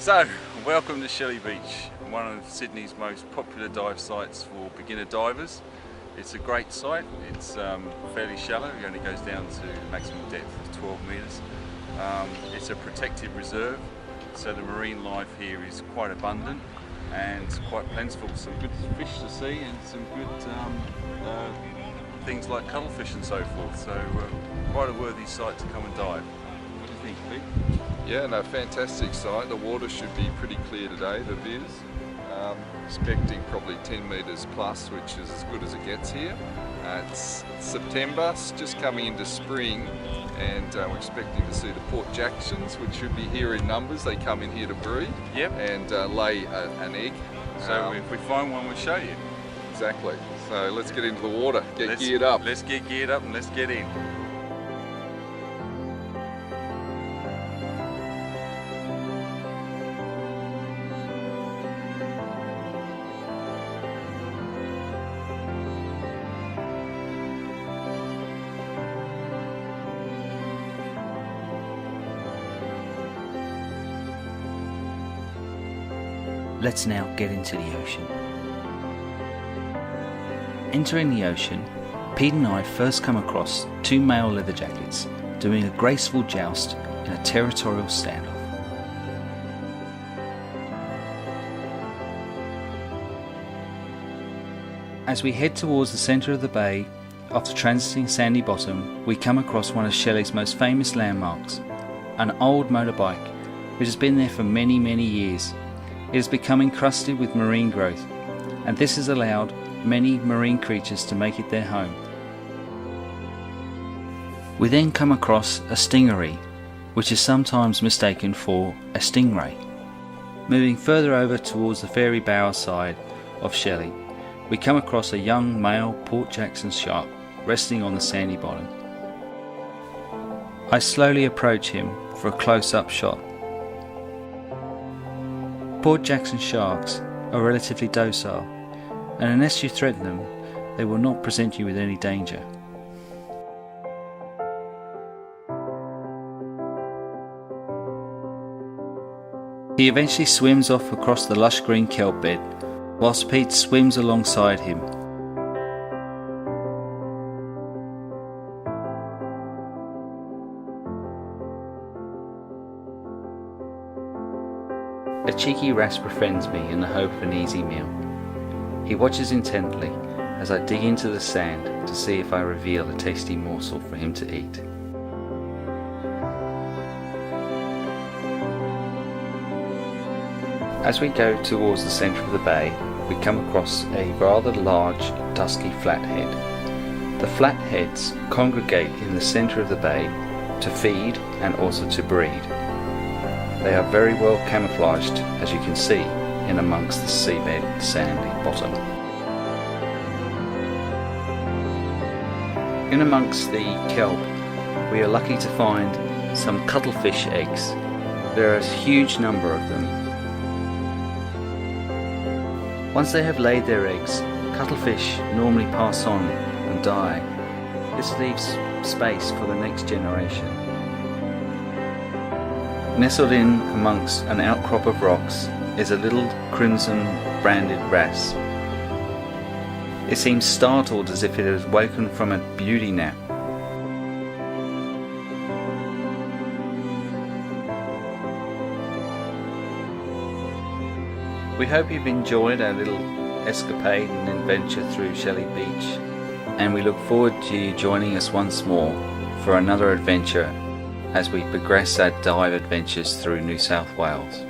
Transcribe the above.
So, welcome to Shelly Beach, one of Sydney's most popular dive sites for beginner divers. It's a great site. It's fairly shallow. It only goes down to maximum depth of 12 metres. It's a protected reserve, so the marine life here is quite abundant and quite plentiful. Some good fish to see and some good things like cuttlefish and so forth. So quite a worthy site to come and dive. What do you think, Pete? Yeah, no, fantastic site. The water should be pretty clear today, the viz. Expecting probably 10 metres plus, which is as good as it gets here. It's September, it's just coming into spring, and we're expecting to see the Port Jacksons, which should be here in numbers. They come in here to breed. Yep. And lay an egg. So if we find one, we'll show you. Exactly. So let's get into the water, get geared up. Let's get geared up and let's get in. Let's now get into the ocean. Entering the ocean, Pete and I first come across two male leather jackets doing a graceful joust in a territorial standoff. As we head towards the centre of the bay, after transiting Sandy Bottom, we come across one of Shelly's most famous landmarks, an old motorbike which has been there for many years. It has become encrusted with marine growth, and this has allowed many marine creatures to make it their home. We then come across a stingery, which is sometimes mistaken for a stingray. Moving further over towards the ferry bower side of Shelly, we come across a young male Port Jackson shark resting on the sandy bottom. I slowly approach him for a close-up shot. Port Jackson sharks are relatively docile, and unless you threaten them, they will not present you with any danger. He eventually swims off across the lush green kelp bed, whilst Pete swims alongside him. A cheeky wrasse befriends me in the hope of an easy meal. He watches intently as I dig into the sand to see if I reveal a tasty morsel for him to eat. As we go towards the centre of the bay, we come across a rather large, dusky flathead. The flatheads congregate in the centre of the bay to feed and also to breed. They are very well camouflaged, as you can see, in amongst the seabed sandy bottom. In amongst the kelp, we are lucky to find some cuttlefish eggs. There are a huge number of them. Once they have laid their eggs, cuttlefish normally pass on and die. This leaves space for the next generation. Nestled in amongst an outcrop of rocks is a little crimson branded wrasse. It seems startled as if it has woken from a beauty nap. We hope you've enjoyed our little escapade and adventure through Shelly Beach, and we look forward to you joining us once more for another adventure as we progress our dive adventures through New South Wales.